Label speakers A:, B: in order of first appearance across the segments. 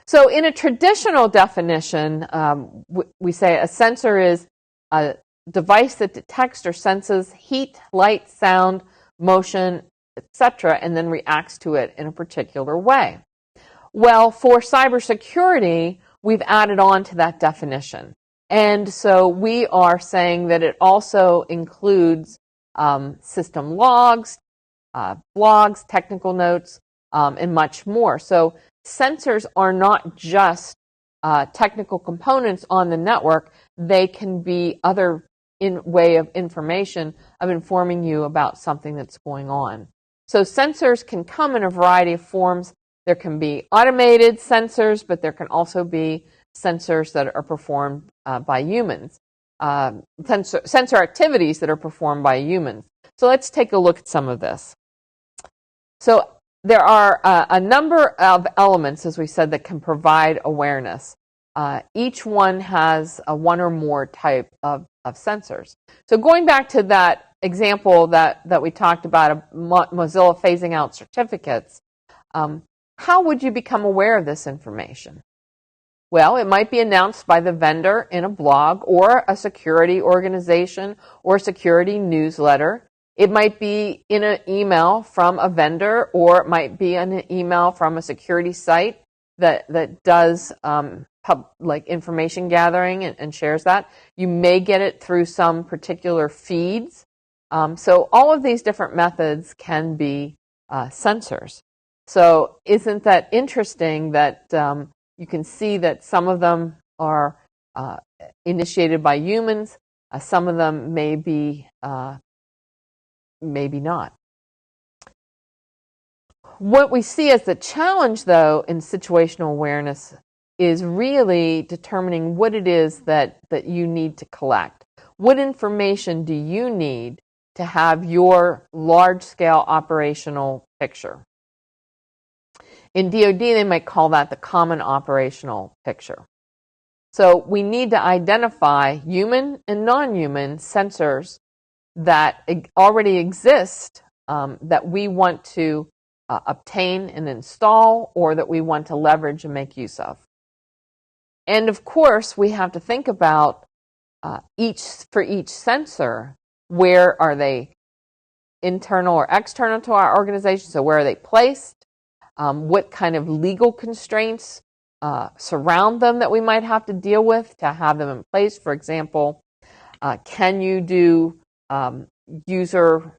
A: So in a traditional definition, we say a sensor is a device that detects or senses heat, light, sound, motion, etc., and then reacts to it in a particular way. Well, for cybersecurity, we've added on to that definition. And so we are saying that it also includes system logs, blogs, technical notes, and much more. So sensors are not just technical components on the network. They can be other way of information of informing you about something that's going on. So sensors can come in a variety of forms. There can be automated sensors, but there can also be sensors that are performed by humans, sensor activities that are performed by humans. So let's take a look at some of this. So there are a number of elements, as we said, that can provide awareness. Each one has one or more type of sensors. So going back to that example that we talked about, Mozilla phasing out certificates, how would you become aware of this information? Well, it might be announced by the vendor in a blog or a security organization or a security newsletter. It might be in an email from a vendor, or it might be an email from a security site that does like information gathering and shares that. You may get it through some particular feeds. So all of these different methods can be sensors. So isn't that interesting that you can see that some of them are initiated by humans, some of them may be maybe not. What we see as the challenge, though, in situational awareness is really determining what it is that you need to collect. What information do you need to have your large-scale operational picture? In DoD, they might call that the common operational picture. So we need to identify human and non-human sensors that already exist that we want to obtain and install, or that we want to leverage and make use of. And of course, we have to think about for each sensor, where are they internal or external to our organization? So where are they placed? What kind of legal constraints surround them that we might have to deal with to have them in place? For example, can you do user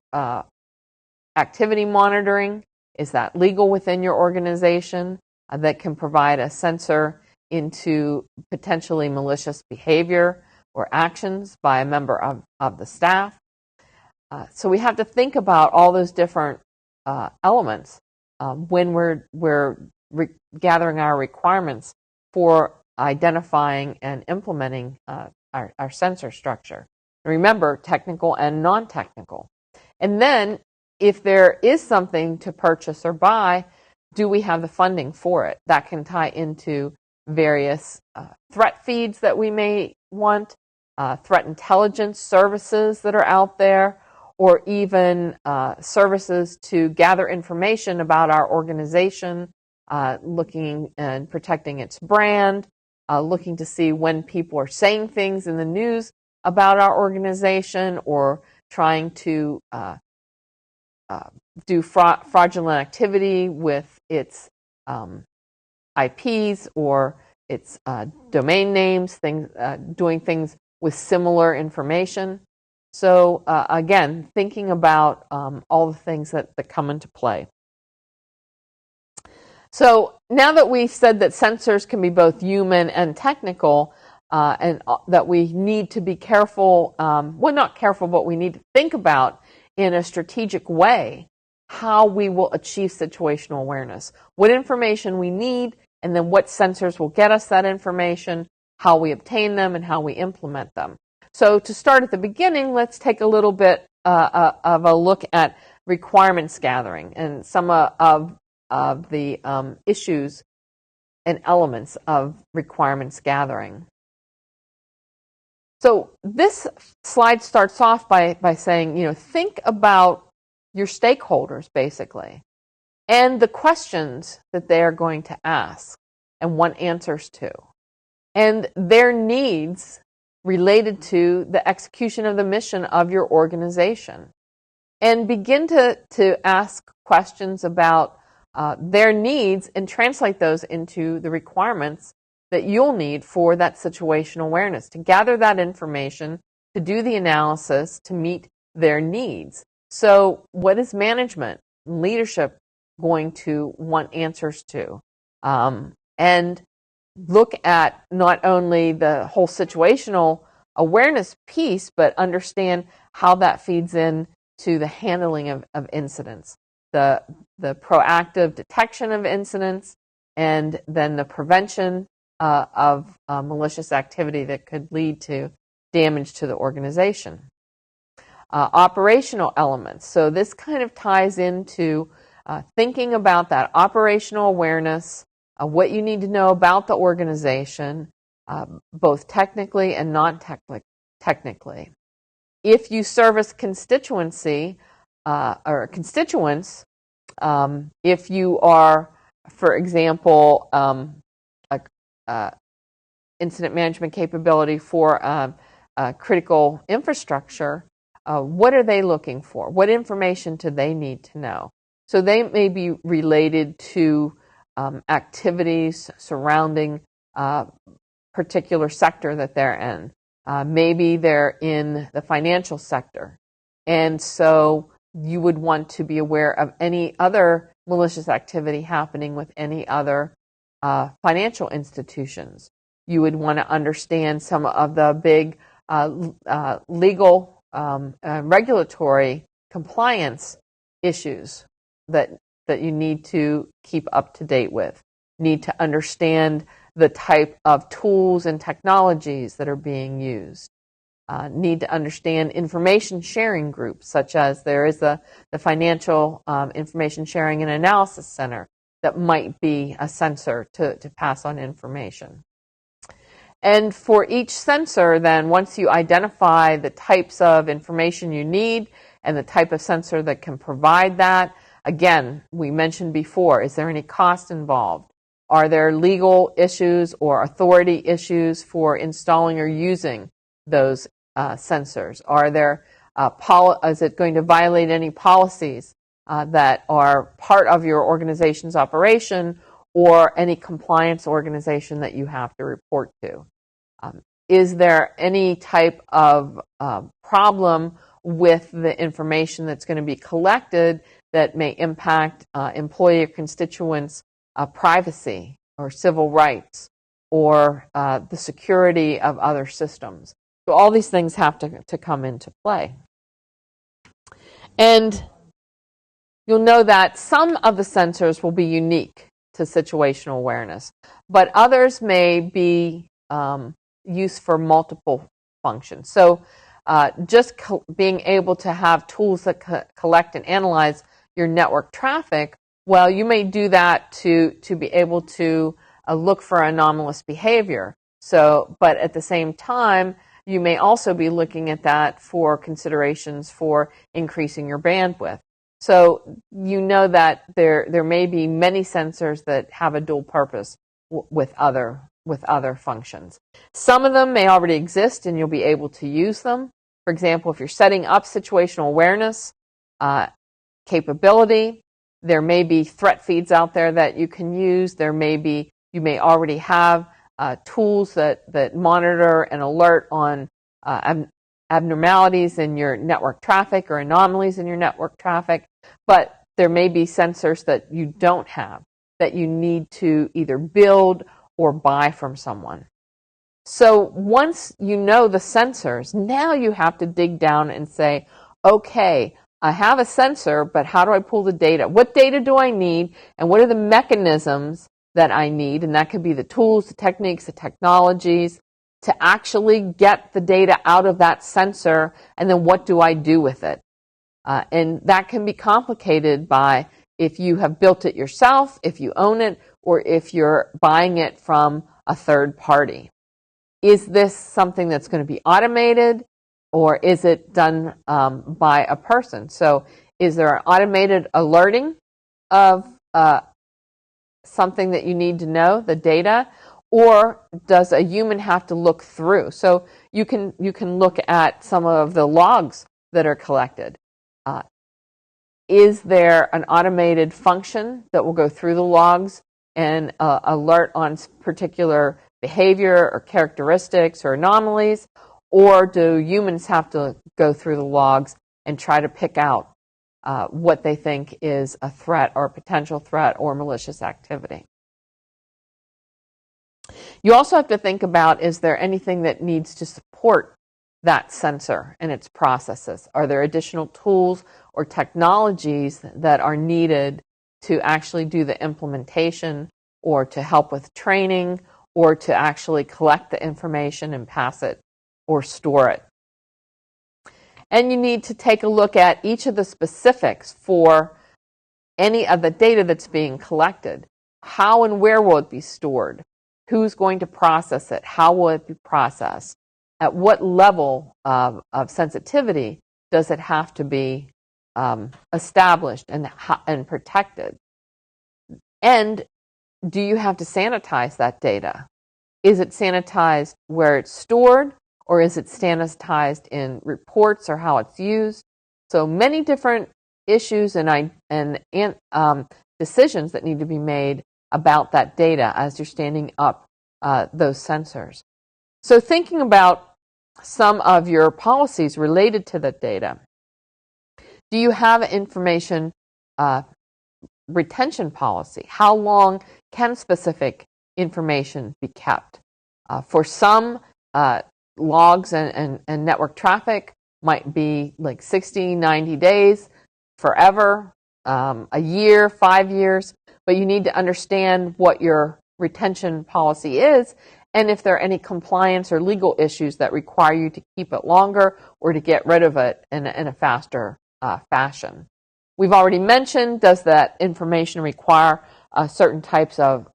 A: activity monitoring? Is that legal within your organization? That can provide a sensor into potentially malicious behavior or actions by a member of the staff. So we have to think about all those different elements when we're gathering our requirements for identifying and implementing our sensor structure. Remember, technical and non-technical. And then, if there is something to purchase or buy, do we have the funding for it? That can tie into various threat feeds that we may want, threat intelligence services that are out there, or even services to gather information about our organization, looking and protecting its brand, looking to see when people are saying things in the news about our organization, or trying to do fraudulent activity with its IPs or its domain names, doing things with similar information. So again, thinking about all the things that come into play. So now that we've said that sensors can be both human and technical, and that we need to be careful, well, not careful, but we need to think about in a strategic way how we will achieve situational awareness, what information we need, and then what sensors will get us that information, how we obtain them, and how we implement them. So to start at the beginning, let's take a little bit of a look at requirements gathering and some of the issues and elements of requirements gathering. So this slide starts off by saying, think about your stakeholders, basically, and the questions that they are going to ask. and want answers to, and their needs related to the execution of the mission of your organization. And begin to ask questions about their needs and translate those into the requirements that you'll need for that situational awareness, to gather that information, to do the analysis, to meet their needs. So what is management, leadership going to want answers to? And look at not only the whole situational awareness piece, but understand how that feeds in to the handling of incidents, the proactive detection of incidents, and then the prevention of malicious activity that could lead to damage to the organization. Operational elements. So this kind of ties into thinking about that operational awareness, what you need to know about the organization, both technically and non-technically. If you service constituency or constituents, if you are, for example, incident management capability for critical infrastructure, what are they looking for? What information do they need to know? So they may be related to activities surrounding particular sector that they're in. Maybe they're in the financial sector. And so you would want to be aware of any other malicious activity happening with any other financial institutions. You would want to understand some of the big legal regulatory compliance issues that you need to keep up to date with. Need to understand the type of tools and technologies that are being used. Need to understand information sharing groups, such as there is the Financial Information Sharing and Analysis Center that might be a sensor to pass on information. And for each sensor, then, once you identify the types of information you need and the type of sensor that can provide that, again, we mentioned before, is there any cost involved? Are there legal issues or authority issues for installing or using those sensors? Are there is it going to violate any policies that are part of your organization's operation or any compliance organization that you have to report to? Is there any type of problem with the information that's going to be collected that may impact employee or constituents' privacy or civil rights or the security of other systems? So all these things have to come into play. And you'll know that some of the sensors will be unique to situational awareness, but others may be used for multiple functions. So just being able to have tools that collect and analyze your network traffic, well, you may do that to be able to look for anomalous behavior. So, but at the same time, you may also be looking at that for considerations for increasing your bandwidth. So you know that there may be many sensors that have a dual purpose with other functions. Some of them may already exist and you'll be able to use them. For example, if you're setting up situational awareness capability, there may be threat feeds out there that you can use. You may already have tools that monitor and alert on abnormalities in your network traffic or anomalies in your network traffic, but there may be sensors that you don't have that you need to either build or buy from someone. So once you know the sensors, now you have to dig down and say, okay, I have a sensor, but how do I pull the data? What data do I need, and what are the mechanisms that I need? And that could be the tools, the techniques, the technologies to actually get the data out of that sensor, and then what do I do with it? And that can be complicated by if you have built it yourself, if you own it, or if you're buying it from a third party. Is this something that's going to be automated, or is it done by a person? So is there an automated alerting of something that you need to know, the data, or does a human have to look through? So you can look at some of the logs that are collected. Is there an automated function that will go through the logs and alert on particular behavior or characteristics or anomalies, or do humans have to go through the logs and try to pick out what they think is a threat or a potential threat or malicious activity? You also have to think about, is there anything that needs to support that sensor and its processes? Are there additional tools or technologies that are needed to actually do the implementation or to help with training or to actually collect the information and pass it or store it? And you need to take a look at each of the specifics for any of the data that's being collected. How and where will it be stored? Who's going to process it? How will it be processed? At what level of sensitivity does it have to be established and protected? And do you have to sanitize that data? Is it sanitized where it's stored, or is it sanitized in reports or how it's used? So many different issues and decisions that need to be made about that data as you're standing up those sensors. So thinking about some of your policies related to the data. Do you have an information retention policy? How long can specific information be kept? For some, logs and network traffic might be like 60, 90 days, forever, a year, 5 years, but you need to understand what your retention policy is and if there are any compliance or legal issues that require you to keep it longer or to get rid of it in a faster fashion. We've already mentioned, does that information require certain types of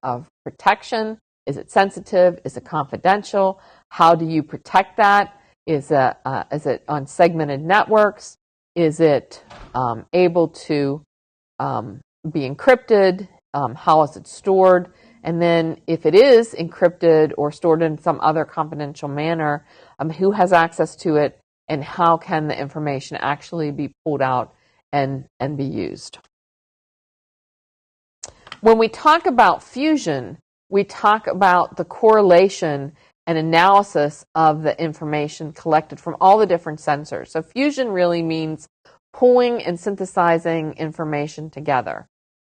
A: protection? Is it sensitive? Is it confidential? How do you protect that? Is it on segmented networks? Is it able to be encrypted? How is it stored? And then if it is encrypted or stored in some other confidential manner, who has access to it and how can the information actually be pulled out and be used? When we talk about fusion, we talk about the correlation and analysis of the information collected from all the different sensors. So fusion really means pulling and synthesizing information together.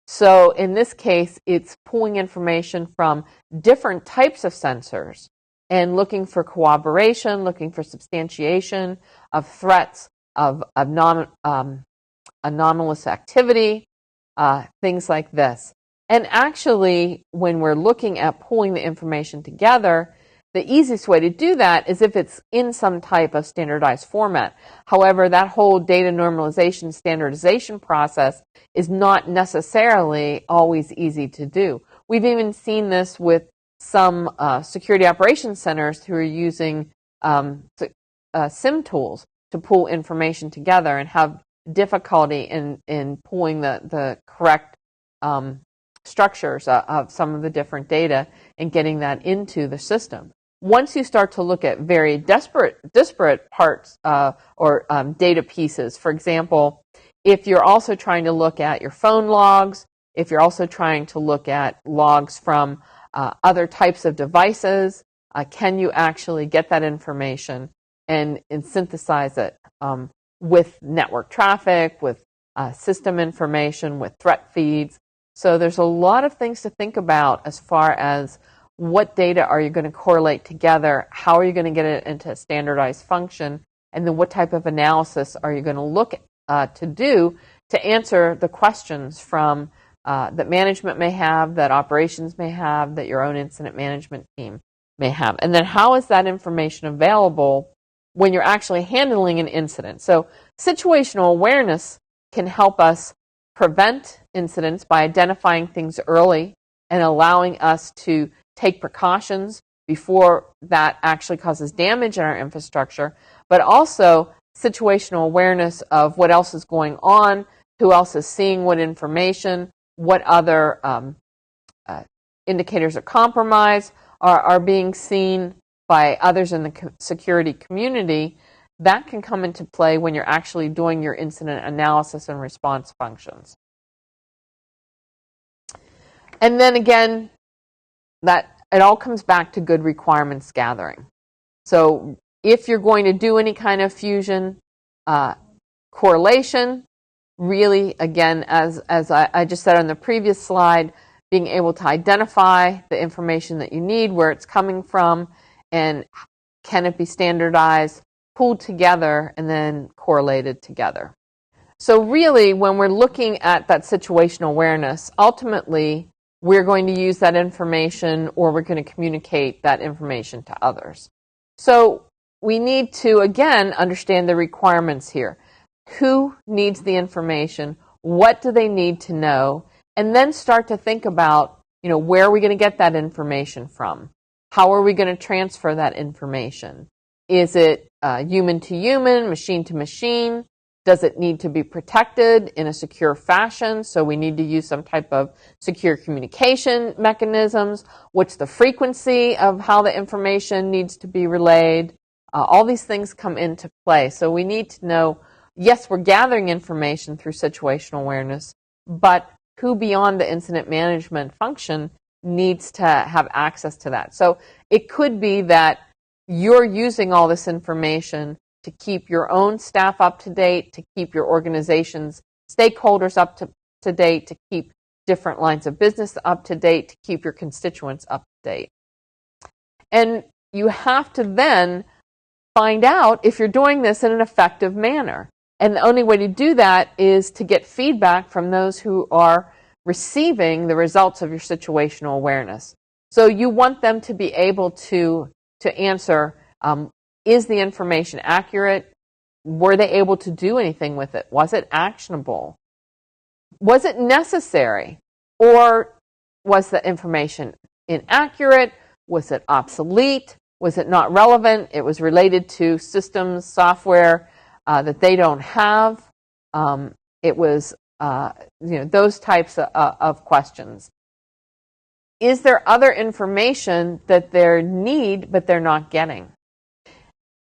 A: So in this case, it's pulling information from different types of sensors and looking for corroboration, looking for substantiation of threats, of anomalous activity, things like this. And actually, when we're looking at pulling the information together, the easiest way to do that is if it's in some type of standardized format. However, that whole data normalization standardization process is not necessarily always easy to do. We've even seen this with some security operations centers who are using SIM tools to pull information together and have difficulty in pulling the correct structures of some of the different data and getting that into the system. Once you start to look at very disparate parts or data pieces, for example, if you're also trying to look at your phone logs, if you're also trying to look at logs from other types of devices, can you actually get that information and synthesize it with network traffic, with system information, with threat feeds? So there's a lot of things to think about as far as what data are you going to correlate together, how are you going to get it into a standardized function, and then what type of analysis are you going to look to do to answer the questions from that management may have, that operations may have, that your own incident management team may have. And then how is that information available when you're actually handling an incident? So situational awareness can help us prevent incidents by identifying things early and allowing us to take precautions before that actually causes damage in our infrastructure, but also situational awareness of what else is going on, who else is seeing what information, what other indicators of compromise are being seen by others in the security community, that can come into play when you're actually doing your incident analysis and response functions. And then again, that it all comes back to good requirements gathering. So if you're going to do any kind of fusion correlation, really, again, as I just said on the previous slide, being able to identify the information that you need, where it's coming from, and can it be standardized, pulled together, and then correlated together. So really, when we're looking at that situational awareness, ultimately, we're going to use that information, or we're going to communicate that information to others. So we need to, again, understand the requirements here. Who needs the information? What do they need to know? And then start to think about, where are we going to get that information from? How are we going to transfer that information? Is it human to human, machine to machine? Does it need to be protected in a secure fashion? So we need to use some type of secure communication mechanisms. What's the frequency of how the information needs to be relayed? All these things come into play. So we need to know, yes, we're gathering information through situational awareness, but who beyond the incident management function needs to have access to that? So it could be that you're using all this information to keep your own staff up to date, to keep your organization's stakeholders up to date, to keep different lines of business up to date, to keep your constituents up to date. And you have to then find out if you're doing this in an effective manner. And the only way to do that is to get feedback from those who are receiving the results of your situational awareness. So you want them to be able to answer, is the information accurate? Were they able to do anything with it? Was it actionable? Was it necessary? Or was the information inaccurate? Was it obsolete? Was it not relevant? It was related to systems, software that they don't have. It was, those types of questions. Is there other information that they need but they're not getting?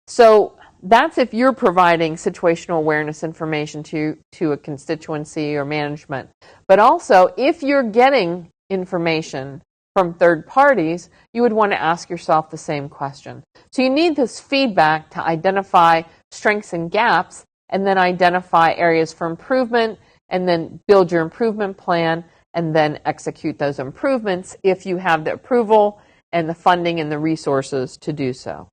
A: So that's if you're providing situational awareness information to a constituency or management. But also, if you're getting information from third parties, you would want to ask yourself the same question. So you need this feedback to identify strengths and gaps, and then identify areas for improvement, and then build your improvement plan, and then execute those improvements if you have the approval and the funding and the resources to do so.